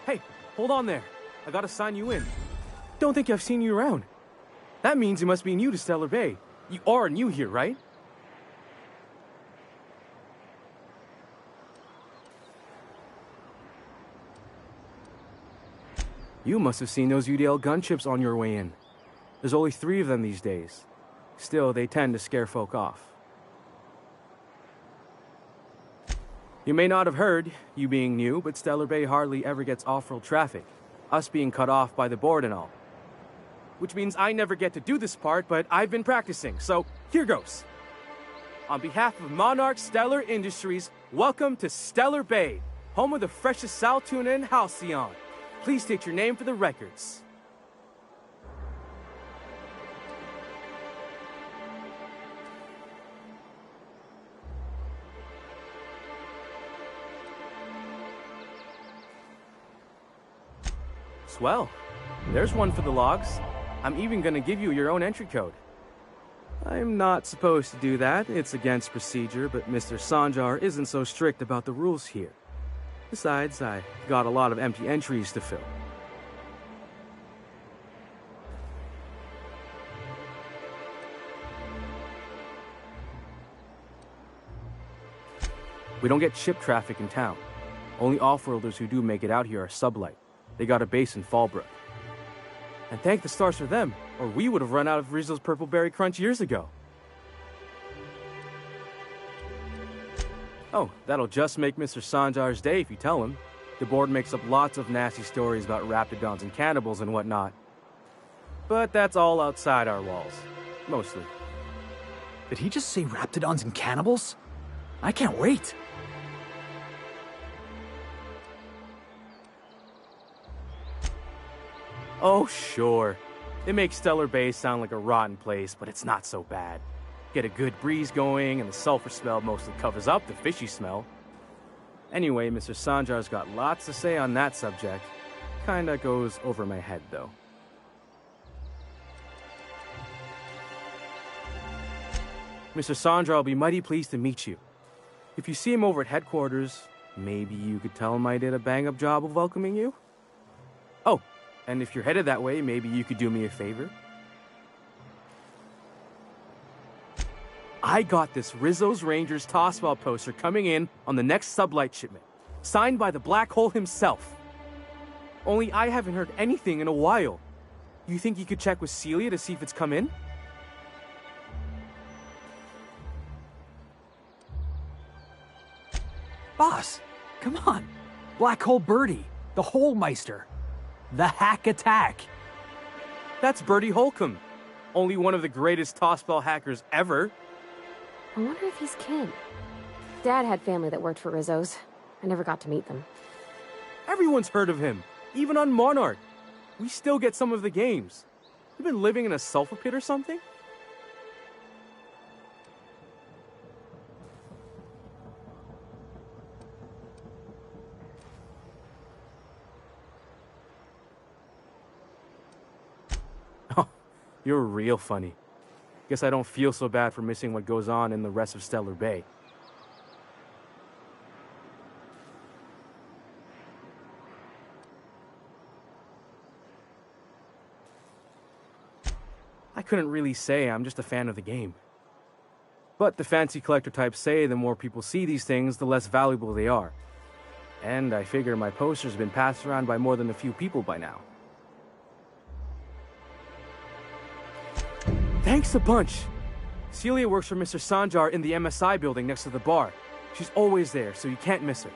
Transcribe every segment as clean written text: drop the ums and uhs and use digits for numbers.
Hey, hold on there. I gotta sign you in. Don't think I've seen you around. That means you must be new to Stellar Bay. You are new here, right? You must have seen those UDL gunships on your way in. There's only 3 of them these days. Still, they tend to scare folk off. You may not have heard, you being new, but Stellar Bay hardly ever gets off-road traffic. Us being cut off by the board and all. Which means I never get to do this part, but I've been practicing, so here goes. On behalf of Monarch Stellar Industries, welcome to Stellar Bay, home of the freshest sal tuna and halcyon. Please state your name for the records. Swell. There's one for the logs. I'm even gonna give you your own entry code. I'm not supposed to do that. It's against procedure, but Mr. Sanjar isn't so strict about the rules here. Besides, I got a lot of empty entries to fill. We don't get ship traffic in town. Only off-worlders who do make it out here are sublight. They got a base in Fallbrook. And thank the stars for them, or we would have run out of Rizzo's Purple Berry Crunch years ago. Oh, that'll just make Mr. Sanjar's day if you tell him. The board makes up lots of nasty stories about raptidons and cannibals and whatnot. But that's all outside our walls. Mostly. Did he just say raptidons and cannibals? I can't wait. Oh, sure. It makes Stellar Bay sound like a rotten place, but it's not so bad. Get a good breeze going, and the sulfur smell mostly covers up the fishy smell. Anyway, Mr. Sanjar's got lots to say on that subject. Kinda goes over my head, though. Mr. Sanjar will be mighty pleased to meet you. If you see him over at headquarters, maybe you could tell him I did a bang-up job of welcoming you? Oh, and if you're headed that way, maybe you could do me a favor? I got this Rizzo's Rangers tossball poster coming in on the next sublight shipment, signed by the Black Hole himself. Only I haven't heard anything in a while. You think you could check with Celia to see if it's come in? Boss, come on. Black Hole Birdie, the Hole Meister, the Hack Attack. That's Bertie Holcomb, only one of the greatest tossball hackers ever. I wonder if he's kin. Dad had family that worked for Rizzo's. I never got to meet them. Everyone's heard of him, even on Monarch. We still get some of the games. You been living in a sulfur pit or something? Oh, you're real funny. Guess I don't feel so bad for missing what goes on in the rest of Stellar Bay. I couldn't really say, I'm just a fan of the game. But the fancy collector types say the more people see these things, the less valuable they are. And I figure my poster's been passed around by more than a few people by now. Thanks a bunch! Celia works for Mr. Sanjar in the MSI building next to the bar. She's always there, so you can't miss her.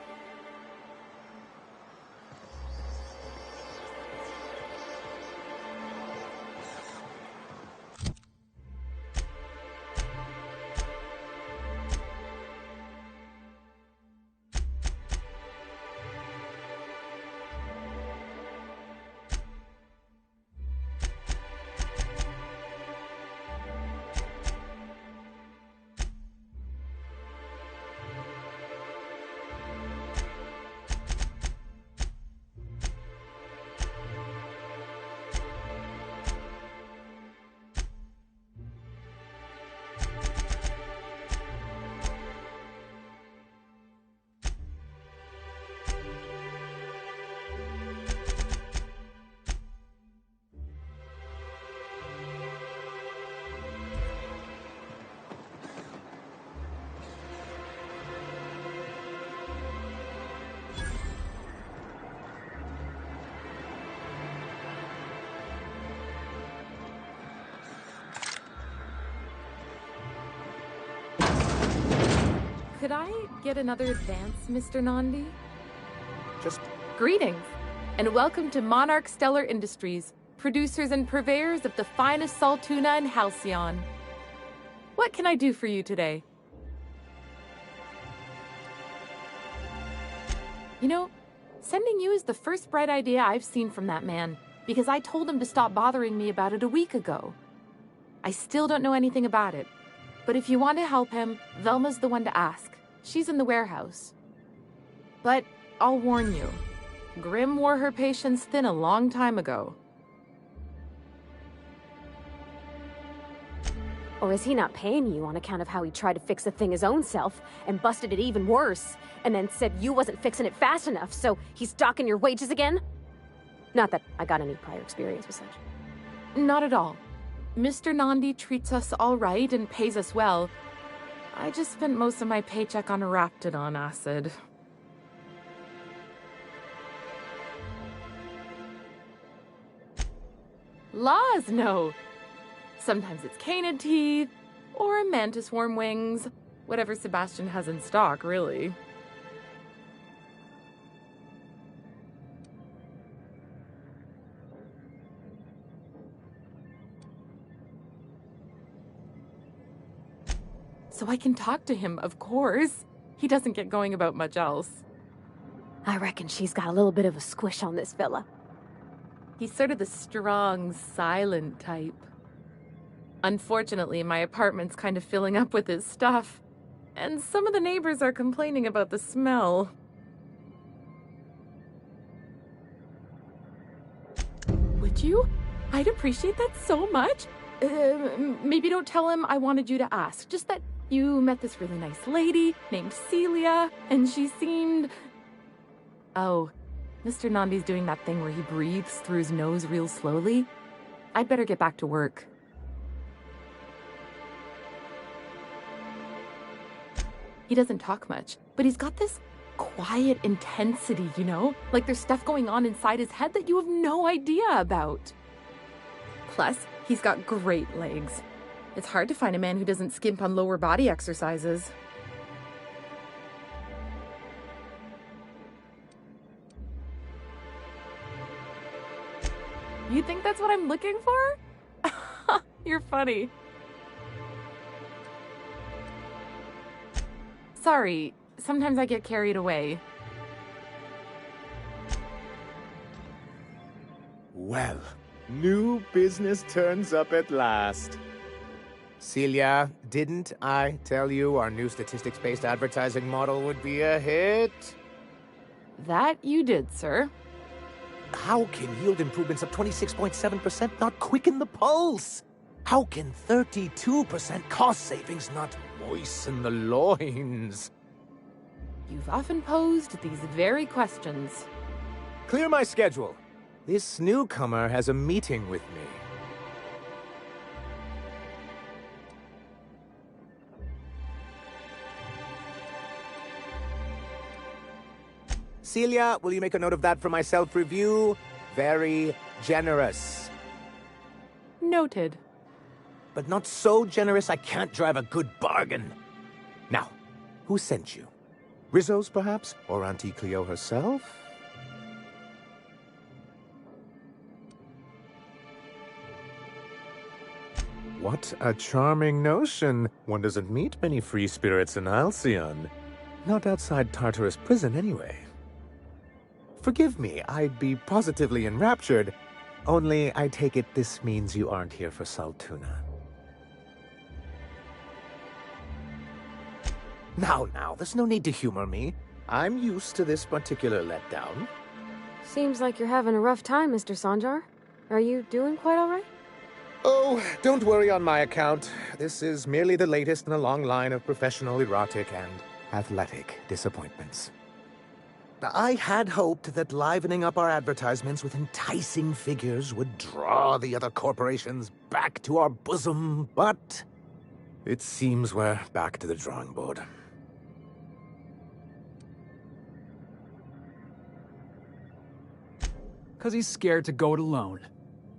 Could I get another advance, Mr. Nandi? Just Greetings, and welcome to Monarch Stellar Industries, producers and purveyors of the finest salt tuna in Halcyon. What can I do for you today? You know, sending you is the first bright idea I've seen from that man, because I told him to stop bothering me about it a week ago. I still don't know anything about it, but if you want to help him, Velma's the one to ask. She's in the warehouse. But I'll warn you, Grimm wore her patience thin a long time ago. Or is he not paying you on account of how he tried to fix the thing his own self and busted it even worse, and then said you wasn't fixing it fast enough, so he's docking your wages again? Not that I got any prior experience with such. Not at all. Mr. Nandi treats us all right and pays us well. I just spent most of my paycheck on Raptidon acid. Laws, no. Sometimes it's canid teeth, or mantis worm wings. Whatever Sebastian has in stock, really. So I can talk to him, of course. He doesn't get going about much else. I reckon she's got a little bit of a squish on this fella. He's sort of the strong, silent type. Unfortunately, my apartment's kind of filling up with his stuff, and some of the neighbors are complaining about the smell. Would you? I'd appreciate that so much. Maybe don't tell him I wanted you to ask, just that you met this really nice lady named Celia, and she seemed... Oh, Mr. Nandi's doing that thing where he breathes through his nose real slowly. I'd better get back to work. He doesn't talk much, but he's got this quiet intensity, you know? Like there's stuff going on inside his head that you have no idea about. Plus, he's got great legs. It's hard to find a man who doesn't skimp on lower body exercises. You think that's what I'm looking for? You're funny. Sorry, sometimes I get carried away. Well, new business turns up at last. Celia, didn't I tell you our new statistics-based advertising model would be a hit? That you did, sir. How can yield improvements of 26.7% not quicken the pulse? How can 32% cost savings not moisten the loins? You've often posed these very questions. Clear my schedule. This newcomer has a meeting with me. Celia, will you make a note of that for my self-review? Very generous. Noted. But not so generous I can't drive a good bargain. Now, who sent you? Rizzo's, perhaps? Or Auntie Cleo herself? What a charming notion. One doesn't meet many free spirits in Halcyon. Not outside Tartarus prison, anyway. Forgive me, I'd be positively enraptured. Only, I take it this means you aren't here for Saltuna. Now, there's no need to humor me. I'm used to this particular letdown. Seems like you're having a rough time, Mr. Sanjar. Are you doing quite all right? Oh, don't worry on my account. This is merely the latest in a long line of professional, erotic, and athletic disappointments. I had hoped that livening up our advertisements with enticing figures would draw the other corporations back to our bosom, but it seems we're back to the drawing board. Because he's scared to go it alone.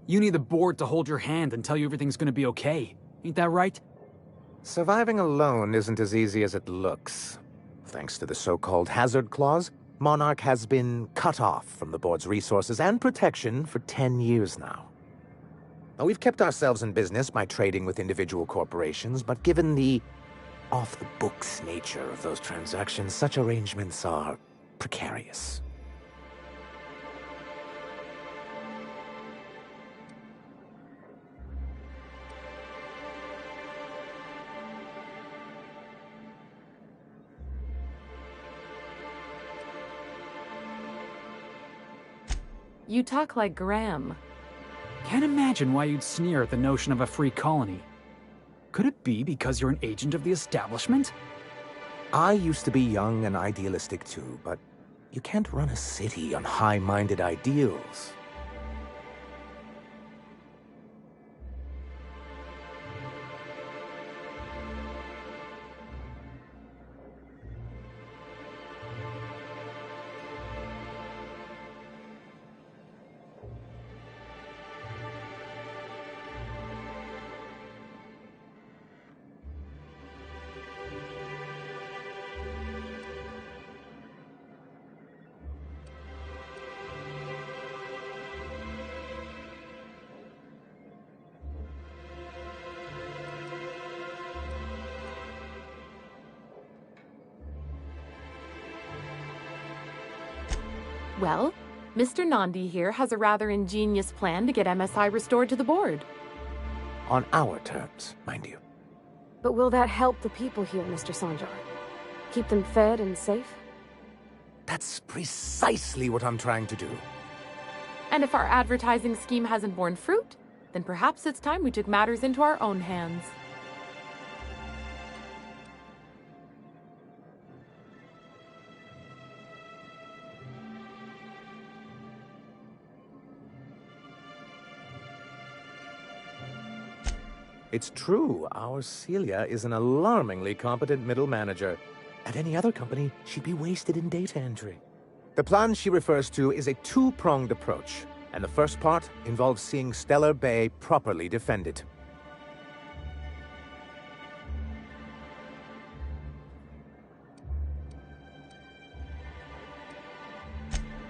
You need the board to hold your hand and tell you everything's gonna be okay. Ain't that right? Surviving alone isn't as easy as it looks. Thanks to the so-called hazard clause, Monarch has been cut off from the board's resources and protection for 10 years now. Now, we've kept ourselves in business by trading with individual corporations, but given the off-the-books nature of those transactions, such arrangements are precarious. You talk like Graham. Can't imagine why you'd sneer at the notion of a free colony. Could it be because you're an agent of the establishment? I used to be young and idealistic too, but you can't run a city on high-minded ideals. Well, Mr. Nandi here has a rather ingenious plan to get MSI restored to the board. On our terms, mind you. But will that help the people here, Mr. Sanjar? Keep them fed and safe? That's precisely what I'm trying to do. And if our advertising scheme hasn't borne fruit, then perhaps it's time we took matters into our own hands. It's true, our Celia is an alarmingly competent middle manager. At any other company, she'd be wasted in data entry. The plan she refers to is a two-pronged approach, and the first part involves seeing Stellar Bay properly defended.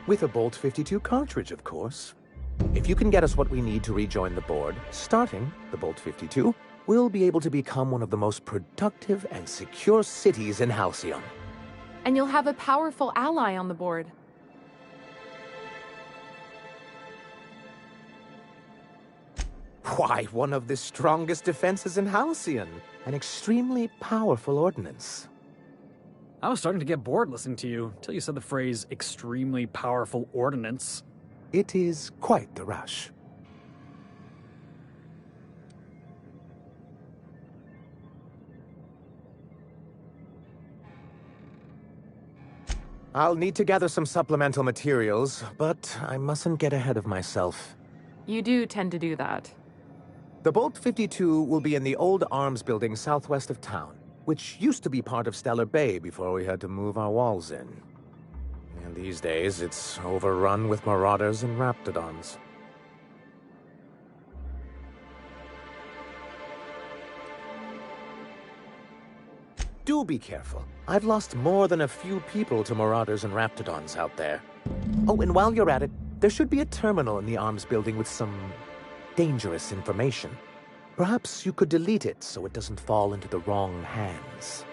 With a Bolt 52 cartridge, of course. If you can get us what we need to rejoin the board, starting the Bolt 52, we'll be able to become one of the most productive and secure cities in Halcyon. And you'll have a powerful ally on the board. Why, one of the strongest defenses in Halcyon. An extremely powerful ordnance. I was starting to get bored listening to you, till you said the phrase, extremely powerful ordnance. It is quite the rush. I'll need to gather some supplemental materials, but I mustn't get ahead of myself. You do tend to do that. The Bolt 52 will be in the old arms building southwest of town, which used to be part of Stellar Bay before we had to move our walls in. And these days, it's overrun with marauders and raptidons. Do be careful. I've lost more than a few people to marauders and raptidons out there. Oh, and while you're at it, there should be a terminal in the arms building with some dangerous information. Perhaps you could delete it so it doesn't fall into the wrong hands.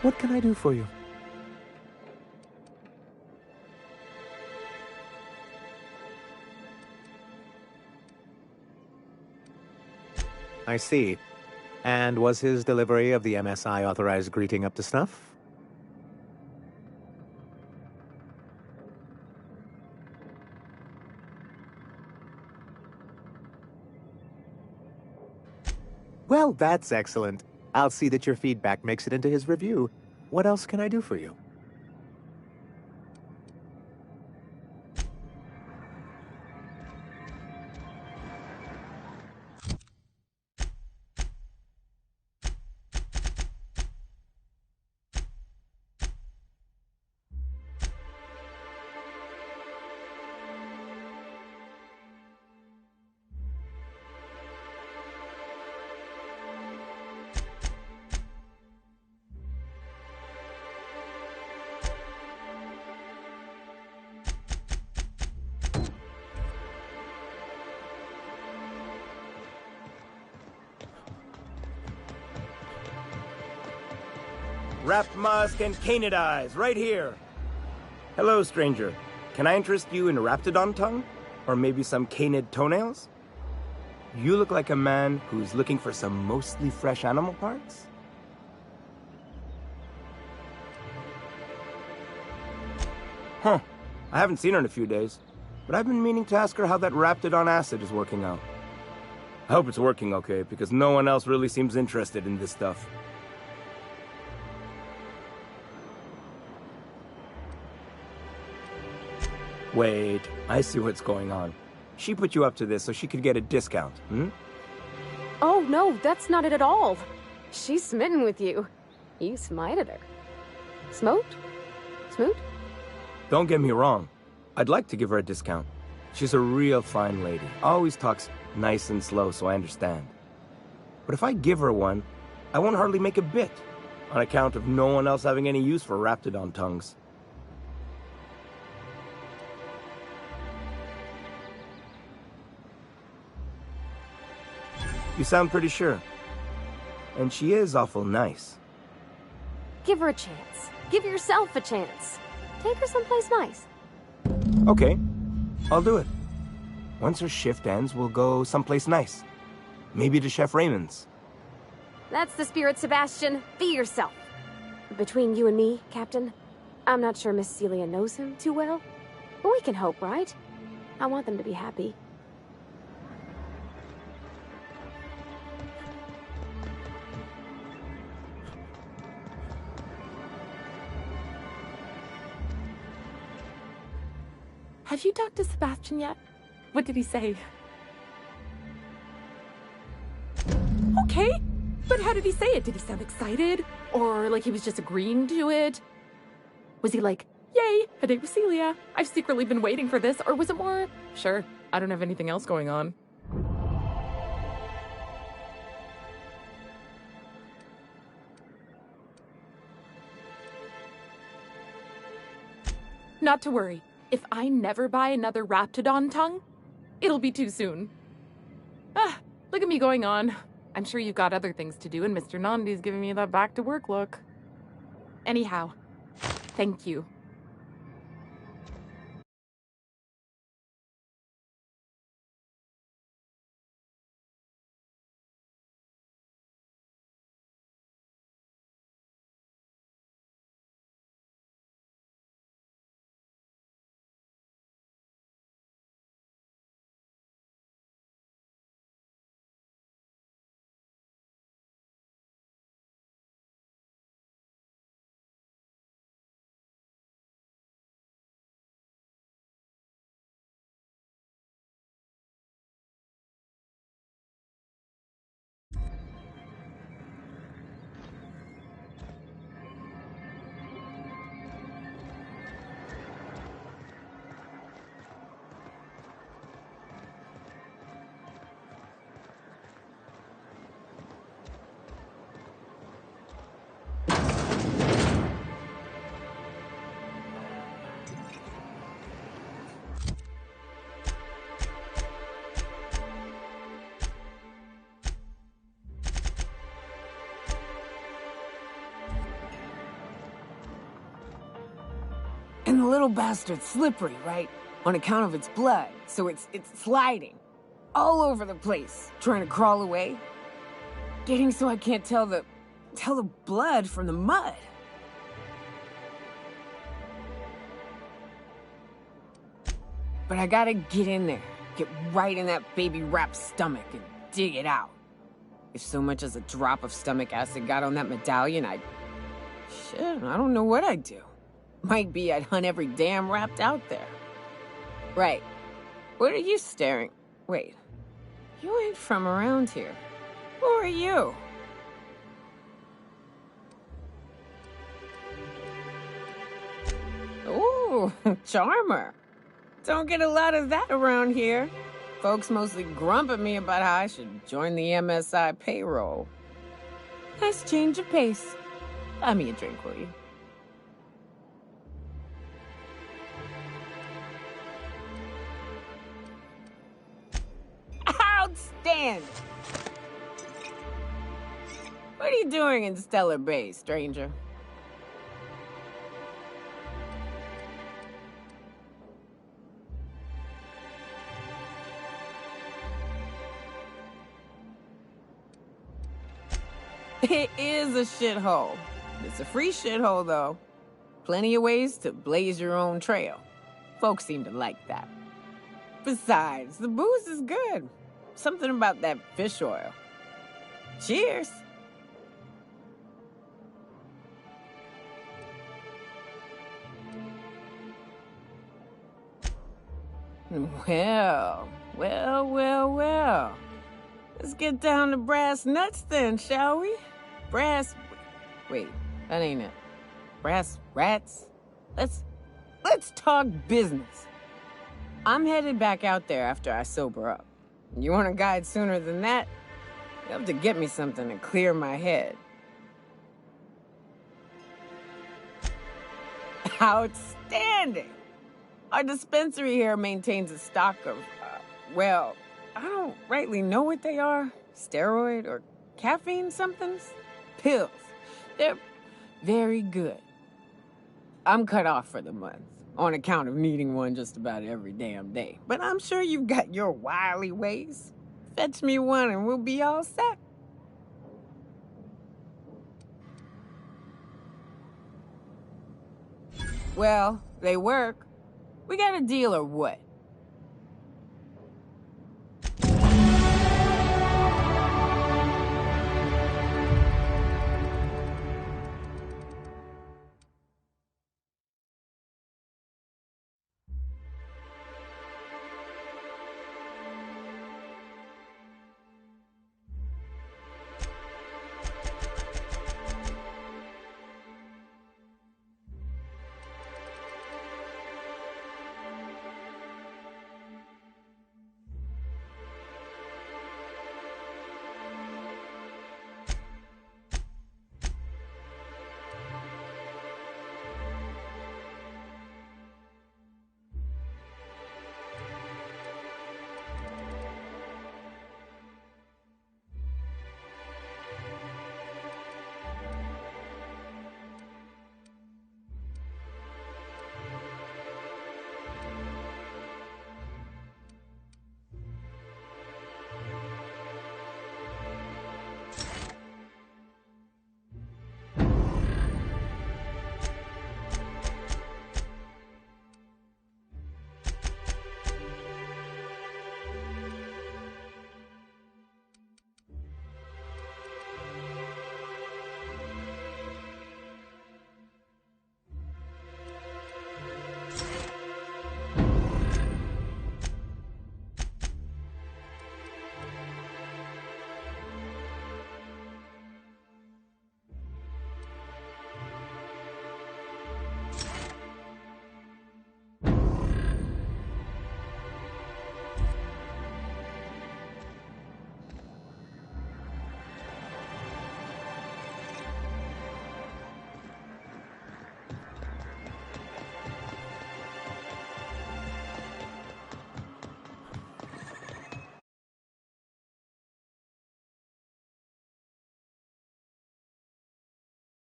What can I do for you? I see. And was his delivery of the MSI authorized greeting up to snuff? Well, that's excellent. I'll see that your feedback makes it into his review. What else can I do for you? Wrapped musk and canid eyes, right here. Hello, stranger. Can I interest you in raptidon tongue? Or maybe some canid toenails? You look like a man who's looking for some mostly fresh animal parts? Huh. I haven't seen her in a few days, but I've been meaning to ask her how that raptidon acid is working out. I hope it's working okay, because no one else really seems interested in this stuff. Wait, I see what's going on. She put you up to this so she could get a discount, hmm? Oh, no, that's not it at all. She's smitten with you. You smited her. Smote? Smoot? Don't get me wrong. I'd like to give her a discount. She's a real fine lady. Always talks nice and slow, so I understand. But if I give her one, I won't hardly make a bit, on account of no one else having any use for raptidon tongues. You sound pretty sure. And she is awful nice. Give her a chance. Give yourself a chance. Take her someplace nice. Okay, I'll do it. Once her shift ends, we'll go someplace nice. Maybe to Chef Raymond's. That's the spirit, Sebastian. Be yourself. Between you and me, Captain, I'm not sure Miss Celia knows him too well. But we can hope, right? I want them to be happy. Have you talked to Sebastian yet? What did he say? Okay, but how did he say it? Did he sound excited? Or like he was just agreeing to it? Was he like, yay, a date with Celia. I've secretly been waiting for this. Or was it more, sure, I don't have anything else going on. Not to worry. If I never buy another Raptidon tongue, it'll be too soon. Ah, look at me going on. I'm sure you've got other things to do, and Mr. Nandi's giving me that back-to-work look. Anyhow, thank you. And the little bastard's slippery, right? On account of its blood, so it's sliding. All over the place, trying to crawl away. Getting so I can't tell the blood from the mud. But I gotta get in there, get right in that baby rap's stomach and dig it out. If so much as a drop of stomach acid got on that medallion, shit, I don't know what I'd do. Might be I'd hunt every damn rapt out there. Right. What are you staring? Wait. You ain't from around here. Who are you? Ooh, charmer. Don't get a lot of that around here. Folks mostly grump at me about how I should join the MSI payroll. Nice change of pace. Buy me a drink, will you? Outstanding! What are you doing in Stellar Bay, stranger? It is a shithole. It's a free shithole, though. Plenty of ways to blaze your own trail. Folks seem to like that. Besides, the booze is good. Something about that fish oil. Cheers! Well. Let's get down to brass nuts then, shall we? Wait, that ain't it. Brass rats? Let's talk business. I'm headed back out there after I sober up. You want a guide sooner than that? You have to get me something to clear my head. Outstanding! Our dispensary here maintains a stock of, I don't rightly know what they are. Steroid or caffeine somethings? Pills. They're very good. I'm cut off for the month, on account of needing one just about every damn day. But I'm sure you've got your wily ways. Fetch me one and we'll be all set. Well, they work. We got a deal or what?